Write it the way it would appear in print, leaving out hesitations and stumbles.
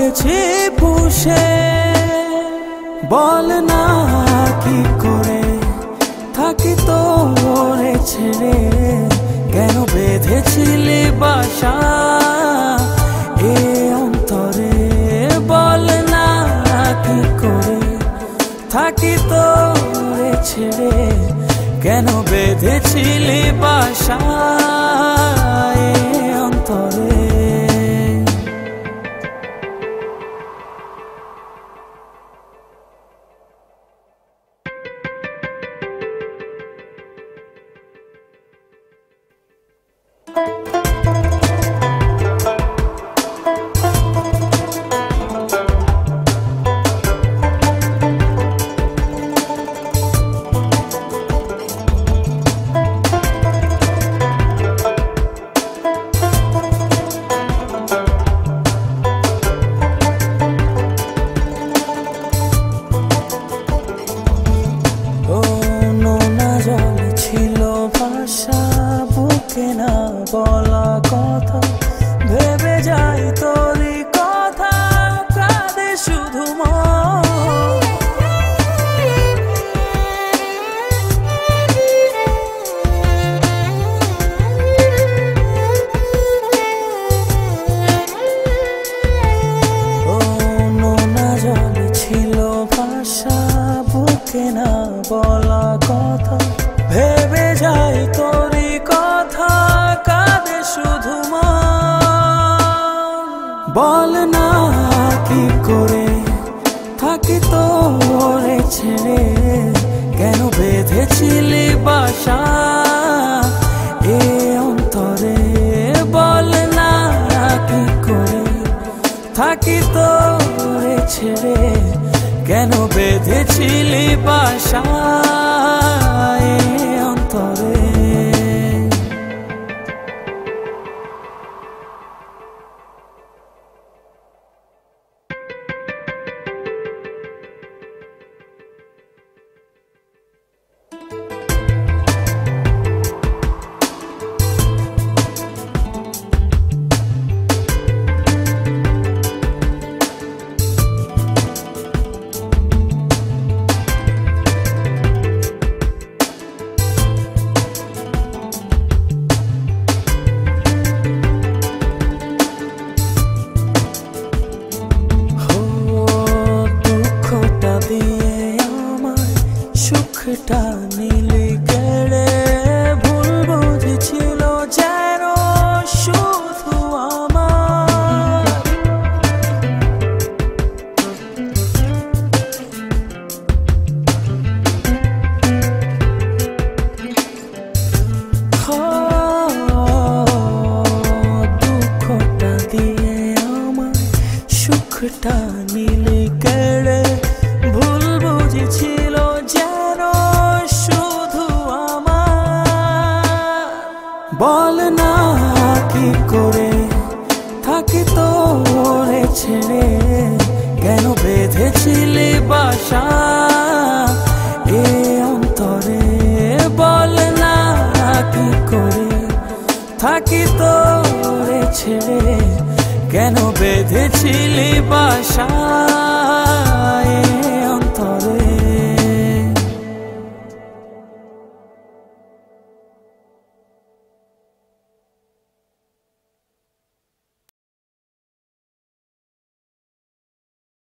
করেছি পুষে, বল না কি করে থাকি তোরে ছেড়ে, কেন বেঁধেছিলি বাসা এ অন্তরে, বল না কি করে থাকি তোরে ছেড়ে, কেন বেঁধেছিলি বাসা এ অন্তরে। বলা কথা ভেবে যাই তোরই কথা, কাঁদে শুধু মন। ও নোনা জল ছিল ভাষা, বুকে না বলা কথা ভেবে যাই তোরই কথা, কাঁদে শুধু মন। বল না কি করে থাকি তোরে ছেড়ে, কেন বেঁধেছিলি বাসা এ অন্তরে, বল না কি করে থাকি তোরে ছেড়ে, কেন বেঁধেছিলি বাসা এ অন্তরে। সুখটা নিলি কেড়ে, ভুল বুঝেছিল যেন শুধু আমার। দুঃখটা দিয়ে আমায় সুখটা নিলি কেড়ে, ভুল বুঝেছিল যেন শুধু আমার। বল না কি করে থাকি তোরে ছেড়ে, কেন বেঁধেছিলি বাসা এ অন্তরে, বল না কি করে থাকি তোরে ছেড়ে, কেন বেঁধেছিলি বাসা।